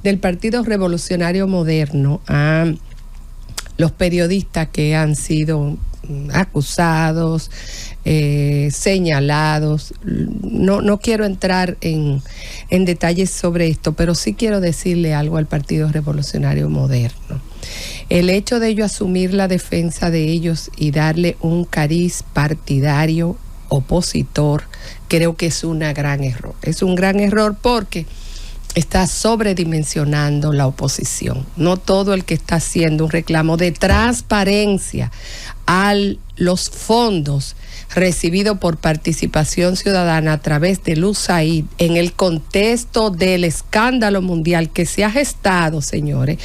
del Partido Revolucionario Moderno a los periodistas que han sido acusados, señalados. No quiero entrar en detalles sobre esto, pero sí quiero decirle algo al Partido Revolucionario Moderno. El hecho de ellos asumir la defensa de ellos y darle un cariz partidario opositor, creo que es un gran error. Es un gran error porque está sobredimensionando la oposición. No todo el que está haciendo un reclamo de transparencia a los fondos recibidos por participación ciudadana a través del USAID en el contexto del escándalo mundial que se ha gestado, señores,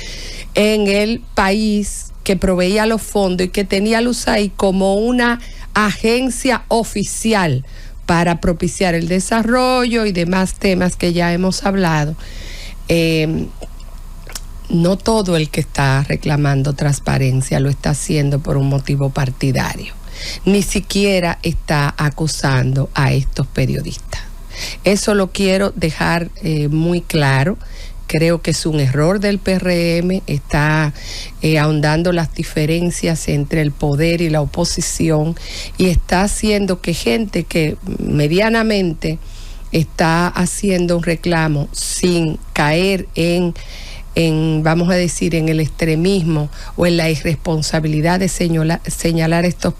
en el país que proveía los fondos y que tenía al USAID como una agencia oficial para propiciar el desarrollo y demás temas que ya hemos hablado. No todo el que está reclamando transparencia lo está haciendo por un motivo partidario, ni siquiera está acusando a estos periodistas. Eso lo quiero dejar muy claro. Creo que es un error del PRM, está ahondando las diferencias entre el poder y la oposición y está haciendo que gente que medianamente está haciendo un reclamo sin caer en vamos a decir, en el extremismo o en la irresponsabilidad de señalar estos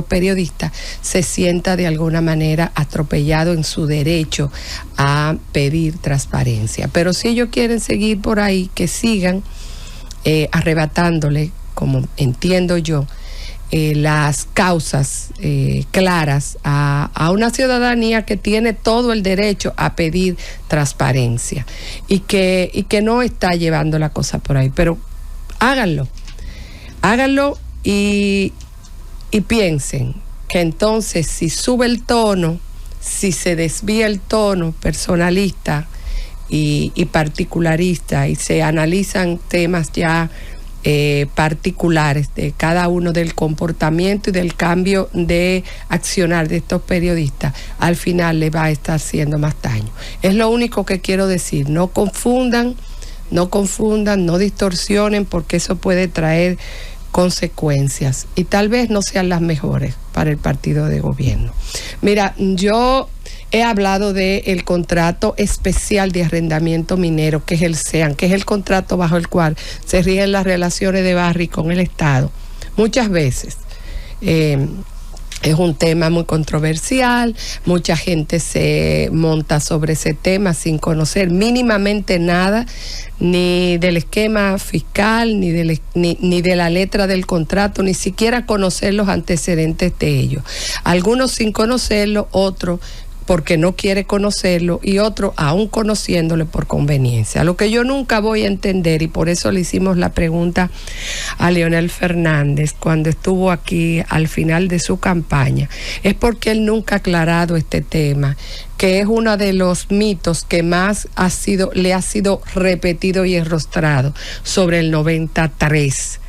periodistas, se sienta de alguna manera atropellado en su derecho a pedir transparencia. Pero si ellos quieren seguir por ahí, que sigan arrebatándole, como entiendo yo, las causas claras a una ciudadanía que tiene todo el derecho a pedir transparencia y que no está llevando la cosa por ahí. Pero háganlo y piensen que entonces si sube el tono, si se desvía el tono personalista y particularista y se analizan temas ya particulares de cada uno del comportamiento y del cambio de accionar de estos periodistas, al final le va a estar haciendo más daño. Es lo único que quiero decir. No confundan, no distorsionen, porque eso puede traer consecuencias y tal vez no sean las mejores para el partido de gobierno. Mira, yo he hablado del contrato especial de arrendamiento minero, que es el SEAN, que es el contrato bajo el cual se rigen las relaciones de Barrick con el Estado. Muchas veces es un tema muy controversial, mucha gente se monta sobre ese tema sin conocer mínimamente nada, ni del esquema fiscal, ni de la letra del contrato, ni siquiera conocer los antecedentes de ellos. Algunos sin conocerlo, otros porque no quiere conocerlo y otro aún conociéndole por conveniencia. Lo que yo nunca voy a entender, y por eso le hicimos la pregunta a Leonel Fernández cuando estuvo aquí al final de su campaña, es porque él nunca ha aclarado este tema, que es uno de los mitos que más le ha sido repetido y enrostrado sobre el 93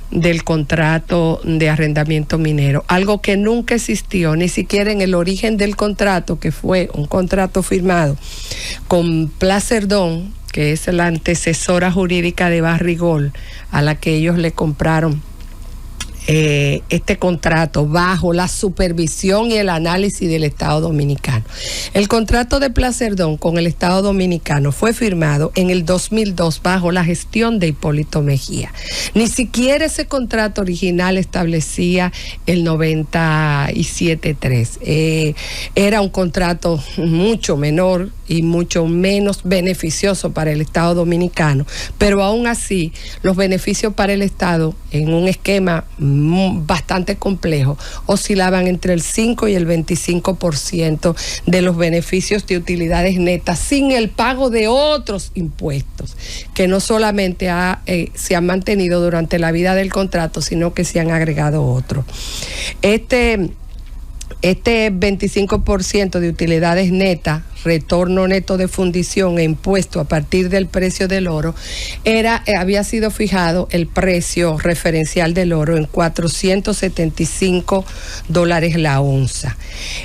del contrato de arrendamiento minero, algo que nunca existió, ni siquiera en el origen del contrato, que fue un contrato firmado con Placerdón, que es la antecesora jurídica de Barrick Gold, a la que ellos le compraron este contrato bajo la supervisión y el análisis del Estado Dominicano. El contrato de Placerdón con el Estado Dominicano fue firmado en el 2002 bajo la gestión de Hipólito Mejía. Ni siquiera ese contrato original establecía el 97.3. Era un contrato mucho menor y mucho menos beneficioso para el Estado Dominicano, pero aún así los beneficios para el Estado en un esquema bastante complejo oscilaban entre el 5 y el 25% de los beneficios de utilidades netas sin el pago de otros impuestos que no solamente se han mantenido durante la vida del contrato, sino que se han agregado otros. Este 25% de utilidades netas, retorno neto de fundición e impuesto a partir del precio del oro, había sido fijado el precio referencial del oro en $475 la onza.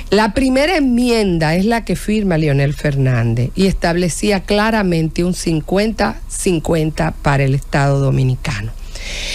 La primera enmienda es la que firma Leonel Fernández y establecía claramente un 50-50 para el Estado Dominicano.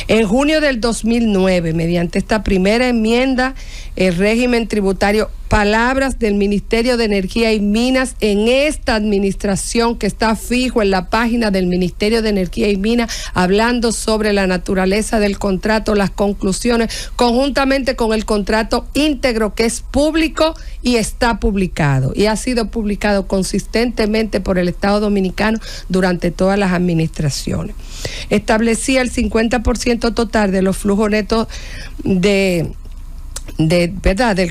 En junio del 2009, mediante esta primera enmienda, el régimen tributario, palabras del Ministerio de Energía y Minas en esta administración que está fijo en la página del Ministerio de Energía y Minas, hablando sobre la naturaleza del contrato, las conclusiones, conjuntamente con el contrato íntegro que es público y está publicado y ha sido publicado consistentemente por el Estado Dominicano durante todas las administraciones. Establecía el 50% total de los flujos netos del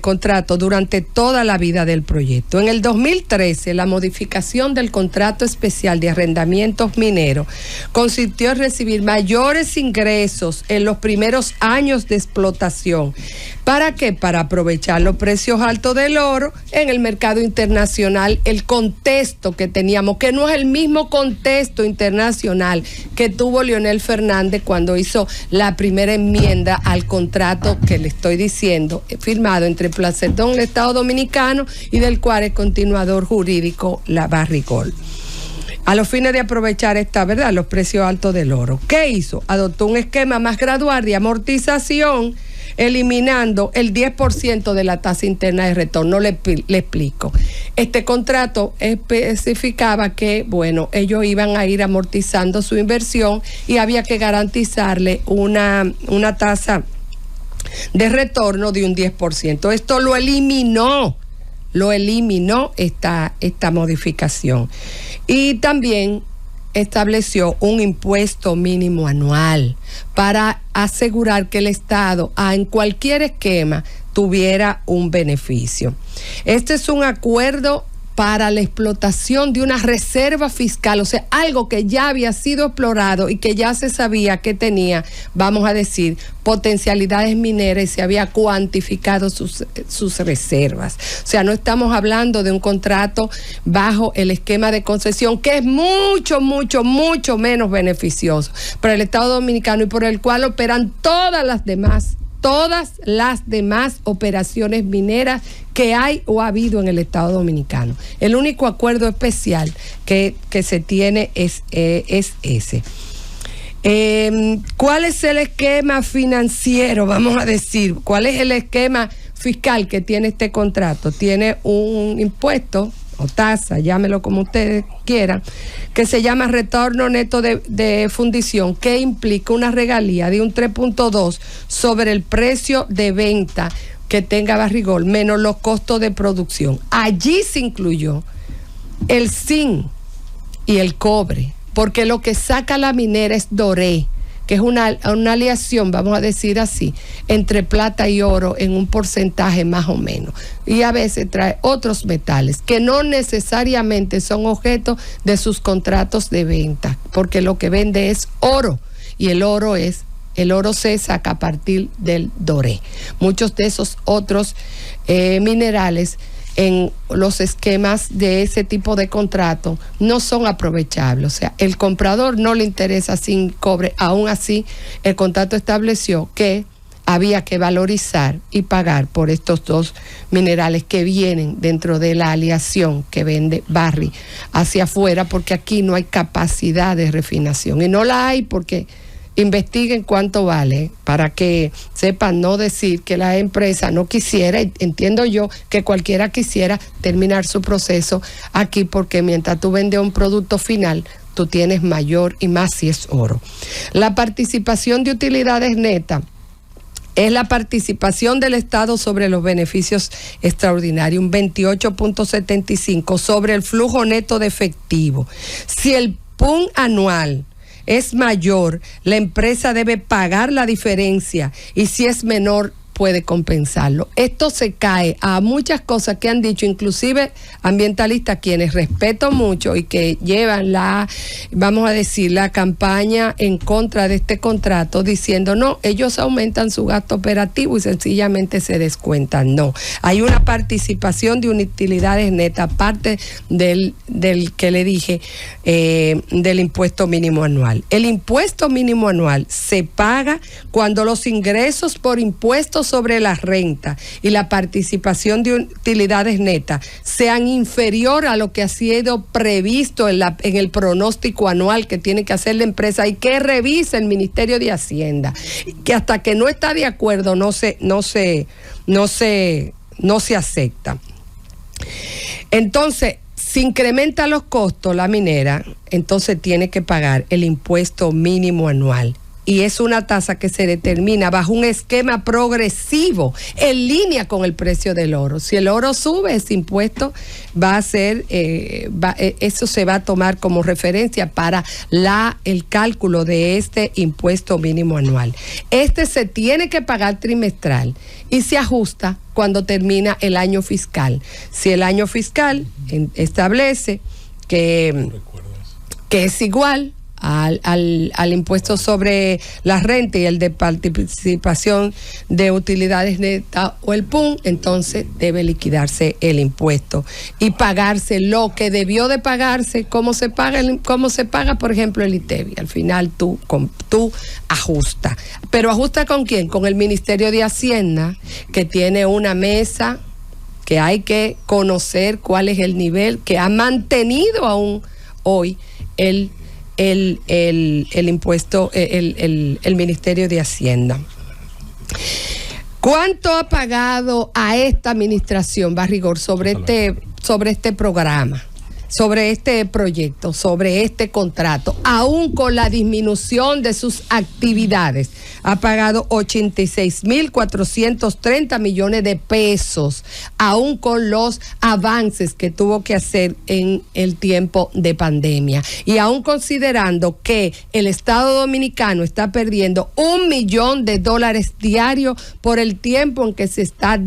contrato durante toda la vida del proyecto. En el 2013, la modificación del contrato especial de arrendamientos mineros consistió en recibir mayores ingresos en los primeros años de explotación. ¿Para qué? Para aprovechar los precios altos del oro en el mercado internacional, el contexto que teníamos, que no es el mismo contexto internacional que tuvo Leonel Fernández cuando hizo la primera enmienda al contrato que le estoy diciendo, firmado entre Placerdón, el Estado Dominicano, y del cual es continuador jurídico la Barrigold. A los fines de aprovechar los precios altos del oro. ¿Qué hizo? Adoptó un esquema más gradual de amortización, eliminando el 10% de la tasa interna de retorno. Le explico. Este contrato especificaba que, ellos iban a ir amortizando su inversión y había que garantizarle una tasa de retorno de un 10%. Esto lo eliminó esta modificación. Y también estableció un impuesto mínimo anual para asegurar que el Estado, en cualquier esquema, tuviera un beneficio. Este es un acuerdo para la explotación de una reserva fiscal, o sea, algo que ya había sido explorado y que ya se sabía que tenía, vamos a decir, potencialidades mineras y se había cuantificado sus reservas. O sea, no estamos hablando de un contrato bajo el esquema de concesión, que es mucho, mucho, mucho menos beneficioso para el Estado Dominicano y por el cual operan todas las demás operaciones mineras que hay o ha habido en el Estado Dominicano. El único acuerdo especial que se tiene es ese. ¿Cuál es el esquema financiero? Vamos a decir, ¿cuál es el esquema fiscal que tiene este contrato? Tiene un impuesto o tasa, llámelo como ustedes quieran, que se llama retorno neto de fundición, que implica una regalía de un 3.2 sobre el precio de venta que tenga Barrigold, menos los costos de producción. Allí se incluyó el zinc y el cobre, porque lo que saca la minera es doré, que es una aleación, vamos a decir así, entre plata y oro en un porcentaje más o menos. Y a veces trae otros metales que no necesariamente son objeto de sus contratos de venta, porque lo que vende es oro, y el oro se saca a partir del doré. Muchos de esos otros minerales en los esquemas de ese tipo de contrato no son aprovechables. O sea, el comprador no le interesa sin cobre. Aún así, el contrato estableció que había que valorizar y pagar por estos dos minerales que vienen dentro de la aleación que vende Barry hacia afuera, porque aquí no hay capacidad de refinación. Y no la hay porque investiguen cuánto vale, para que sepan no decir que la empresa no quisiera, y entiendo yo que cualquiera quisiera terminar su proceso aquí, porque mientras tú vendes un producto final, tú tienes mayor y más si es oro. La participación de utilidades netas es la participación del Estado sobre los beneficios extraordinarios, un 28.75 sobre el flujo neto de efectivo. Si el PUN anual es mayor, la empresa debe pagar la diferencia, y si es menor, puede compensarlo. Esto se cae a muchas cosas que han dicho, inclusive ambientalistas, quienes respeto mucho y que llevan vamos a decir, la campaña en contra de este contrato, diciendo, no, ellos aumentan su gasto operativo y sencillamente se descuentan. No, hay una participación de utilidades netas, aparte del que le dije, del impuesto mínimo anual. El impuesto mínimo anual se paga cuando los ingresos por impuestos sobre la renta y la participación de utilidades netas sean inferior a lo que ha sido previsto en el pronóstico anual que tiene que hacer la empresa y que revisa el Ministerio de Hacienda, que hasta que no está de acuerdo no se acepta. Entonces, si incrementa los costos la minera, entonces tiene que pagar el impuesto mínimo anual. Y es una tasa que se determina bajo un esquema progresivo, en línea con el precio del oro. Si el oro sube, ese impuesto va a ser, eso se va a tomar como referencia para el cálculo de este impuesto mínimo anual. Este se tiene que pagar trimestral y se ajusta cuando termina el año fiscal. Si el año fiscal establece que es igual al impuesto sobre la renta y el de participación de utilidades netas o el PUN, entonces debe liquidarse el impuesto y pagarse lo que debió de pagarse. ¿Cómo se paga, por ejemplo, el ITEVI? Al final tú ajustas. ¿Pero ajusta con quién? Con el Ministerio de Hacienda, que tiene una mesa que hay que conocer cuál es el nivel que ha mantenido aún hoy el impuesto, el Ministerio de Hacienda. ¿Cuánto ha pagado a esta administración, Barrigor, sobre este programa, sobre este proyecto, sobre este contrato, aún con la disminución de sus actividades? Ha pagado 86.430 millones de pesos, aún con los avances que tuvo que hacer en el tiempo de pandemia. Y aún considerando que el Estado Dominicano está perdiendo $1 millón diarios por el tiempo en que se está,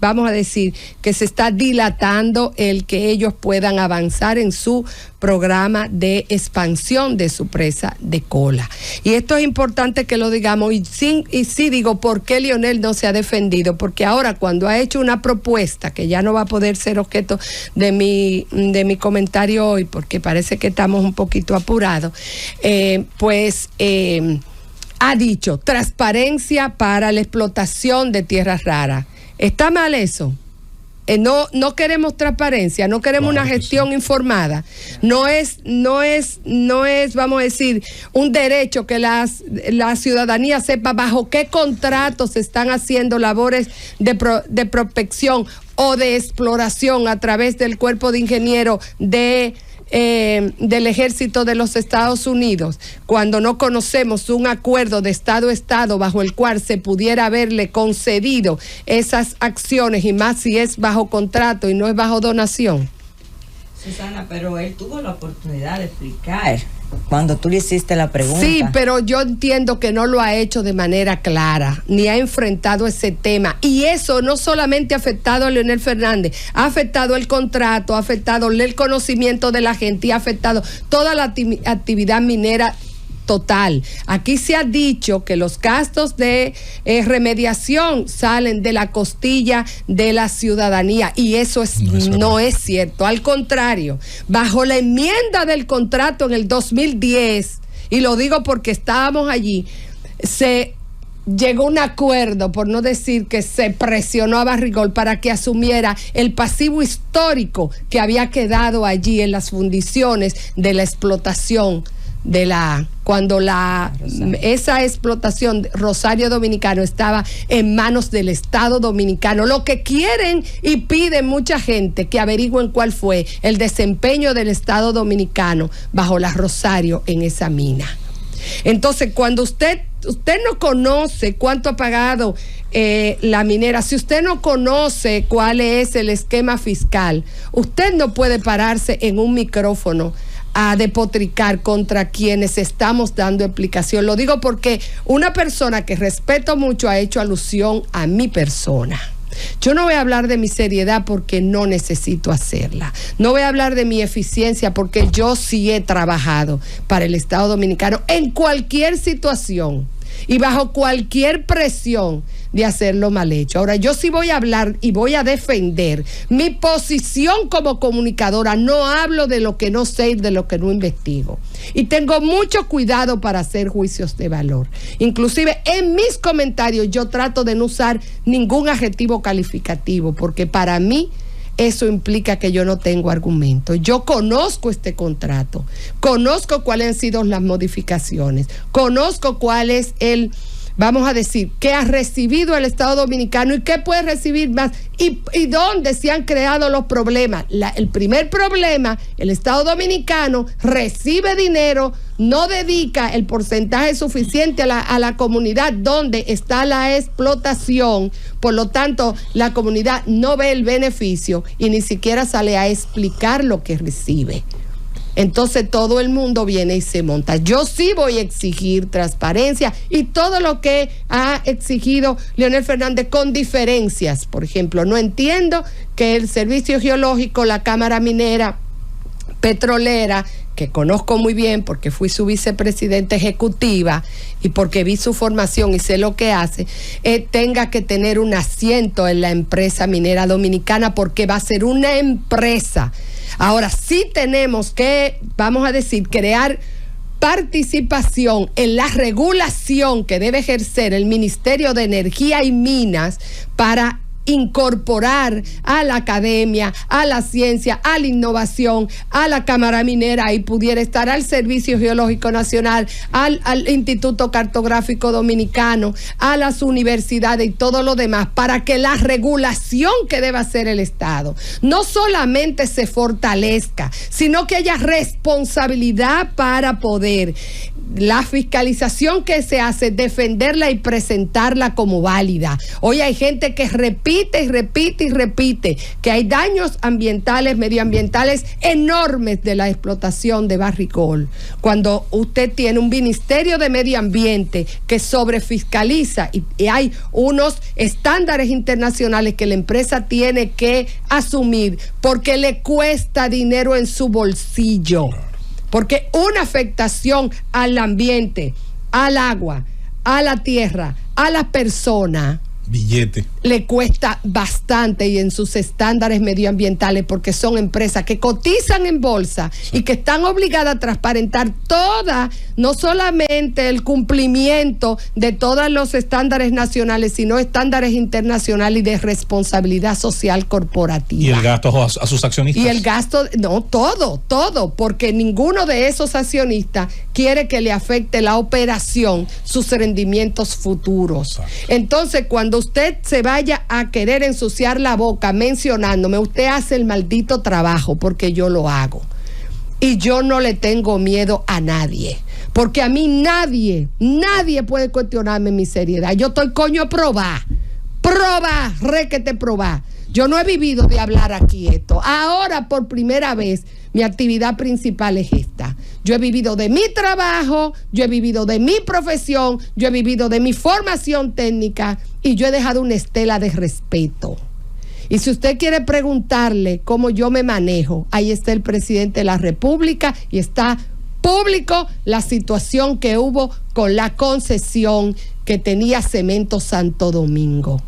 vamos a decir, que se está dilatando el que ellos puedan avanzar en su programa de expansión de su presa de Cola. Y esto es importante que lo digamos, y sí digo, ¿por qué Leonel no se ha defendido? Porque ahora, cuando ha hecho una propuesta que ya no va a poder ser objeto de mi comentario hoy, porque parece que estamos un poquito apurados, ha dicho transparencia para la explotación de tierras raras. ¿Está mal eso? No queremos transparencia, no queremos una gestión informada. No es, vamos a decir, un derecho que la ciudadanía sepa bajo qué contratos se están haciendo labores de prospección o de exploración a través del cuerpo de ingenieros del Ejército de los Estados Unidos, cuando no conocemos un acuerdo de Estado a Estado bajo el cual se pudiera haberle concedido esas acciones, y más si es bajo contrato y no es bajo donación. Susana, pero él tuvo la oportunidad de explicar cuando tú le hiciste la pregunta. Sí, pero yo entiendo que no lo ha hecho de manera clara, ni ha enfrentado ese tema. Y eso no solamente ha afectado a Leonel Fernández, ha afectado el contrato, ha afectado el conocimiento de la gente y ha afectado toda la actividad minera total. Aquí se ha dicho que los gastos de remediación salen de la costilla de la ciudadanía, y eso no es cierto. Al contrario, bajo la enmienda del contrato en el 2010, y lo digo porque estábamos allí, se llegó a un acuerdo, por no decir que se presionó a Barrigol para que asumiera el pasivo histórico que había quedado allí en las fundiciones de la explotación cuando esa explotación Rosario Dominicano estaba en manos del Estado Dominicano. Lo que quieren y piden mucha gente que averigüen cuál fue el desempeño del Estado Dominicano bajo la Rosario en esa mina. Entonces, cuando usted no conoce cuánto ha pagado la minera, si usted no conoce cuál es el esquema fiscal, usted no puede pararse en un micrófono a despotricar contra quienes estamos dando explicación. Lo digo porque una persona que respeto mucho ha hecho alusión a mi persona. Yo no voy a hablar de mi seriedad porque no necesito hacerla. No voy a hablar de mi eficiencia porque yo sí he trabajado para el Estado Dominicano en cualquier situación y bajo cualquier presión de hacerlo mal hecho. Ahora, yo sí voy a hablar y voy a defender mi posición como comunicadora. No hablo de lo que no sé y de lo que no investigo. Y tengo mucho cuidado para hacer juicios de valor. Inclusive en mis comentarios yo trato de no usar ningún adjetivo calificativo, porque para mí eso implica que yo no tengo argumentos. Yo conozco este contrato, conozco cuáles han sido las modificaciones, conozco cuál es vamos a decir, qué ha recibido el Estado Dominicano y qué puede recibir más y dónde se han creado los problemas. El primer problema, el Estado Dominicano recibe dinero, no dedica el porcentaje suficiente a la comunidad donde está la explotación, por lo tanto la comunidad no ve el beneficio y ni siquiera sale a explicar lo que recibe. Entonces todo el mundo viene y se monta. Yo sí voy a exigir transparencia y todo lo que ha exigido Leonel Fernández con diferencias. Por ejemplo, no entiendo que el Servicio Geológico, la Cámara Minera Petrolera, que conozco muy bien porque fui su vicepresidenta ejecutiva y porque vi su formación y sé lo que hace, tenga que tener un asiento en la empresa minera dominicana porque va a ser una empresa. Ahora sí tenemos que, vamos a decir, crear participación en la regulación que debe ejercer el Ministerio de Energía y Minas para incorporar a la academia, a la ciencia, a la innovación, a la Cámara Minera, y pudiera estar al Servicio Geológico Nacional, al Instituto Cartográfico Dominicano, a las universidades y todo lo demás, para que la regulación que debe hacer el Estado no solamente se fortalezca, sino que haya responsabilidad para poder la fiscalización que se hace, defenderla y presentarla como válida. Hoy hay gente que repite que hay daños ambientales, medioambientales enormes de la explotación de Barrick-Gold. Cuando usted tiene un Ministerio de Medio Ambiente que sobrefiscaliza y hay unos estándares internacionales que la empresa tiene que asumir porque le cuesta dinero en su bolsillo. Porque una afectación al ambiente, al agua, a la tierra, a la persona, billete, le cuesta bastante, y en sus estándares medioambientales, porque son empresas que cotizan en bolsa y que están obligadas a transparentar no solamente el cumplimiento de todos los estándares nacionales, sino estándares internacionales y de responsabilidad social corporativa. ¿Y el gasto a sus accionistas? Y el gasto, no, todo, porque ninguno de esos accionistas quiere que le afecte la operación, sus rendimientos futuros. Entonces, cuando usted se vaya a querer ensuciar la boca mencionándome, usted hace el maldito trabajo, porque yo lo hago. Y yo no le tengo miedo a nadie, porque a mí nadie puede cuestionarme mi seriedad. Yo estoy probá, requete probá. Yo no he vivido de hablar aquí esto. Ahora, por primera vez, mi actividad principal es esta. Yo he vivido de mi trabajo, yo he vivido de mi profesión, yo he vivido de mi formación técnica y yo he dejado una estela de respeto. Y si usted quiere preguntarle cómo yo me manejo, ahí está el presidente de la República y está público la situación que hubo con la concesión que tenía Cemento Santo Domingo.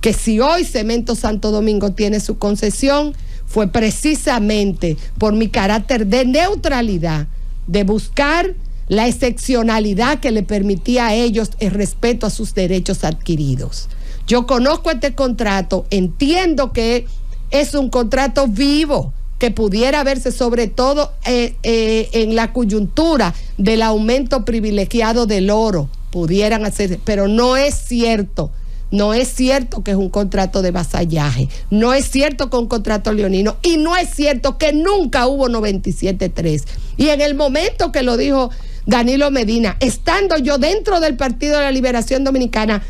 Que si hoy Cemento Santo Domingo tiene su concesión, fue precisamente por mi carácter de neutralidad, de buscar la excepcionalidad que le permitía a ellos el respeto a sus derechos adquiridos. Yo conozco este contrato, entiendo que es un contrato vivo, que pudiera verse sobre todo en la coyuntura del aumento privilegiado del oro, pudieran hacer, pero no es cierto. No es cierto que es un contrato de vasallaje, no es cierto que es un contrato leonino, y no es cierto que nunca hubo 97.3. Y en el momento que lo dijo Danilo Medina, estando yo dentro del Partido de la Liberación Dominicana,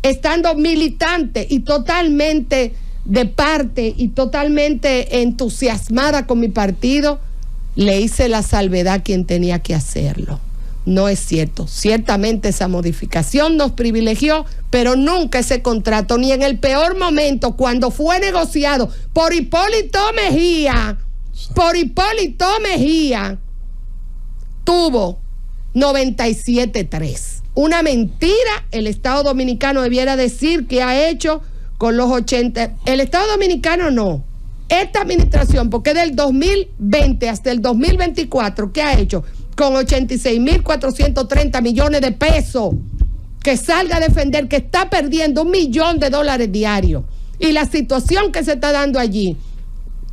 estando militante y totalmente de parte y totalmente entusiasmada con mi partido, le hice la salvedad a quien tenía que hacerlo. No es cierto. Ciertamente esa modificación nos privilegió, pero nunca ese contrato, ni en el peor momento, cuando fue negociado por Hipólito Mejía, tuvo 97.3. Una mentira. El Estado Dominicano debiera decir qué ha hecho con los 80. El Estado Dominicano no. Esta administración, porque del 2020 hasta el 2024, ¿qué ha hecho? Con 86.430 millones de pesos. Que salga a defender que está perdiendo $1 millón diarios. Y la situación que se está dando allí,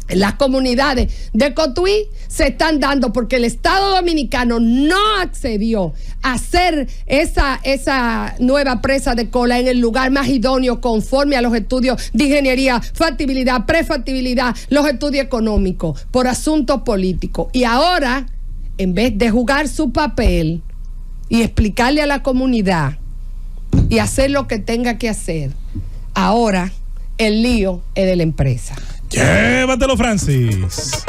las comunidades de Cotuí se están dando porque el Estado Dominicano no accedió a hacer esa nueva presa de Cola en el lugar más idóneo conforme a los estudios de ingeniería, factibilidad, prefactibilidad, los estudios económicos, por asuntos políticos. Y ahora, en vez de jugar su papel y explicarle a la comunidad y hacer lo que tenga que hacer, ahora el lío es de la empresa. Llévatelo, Francis.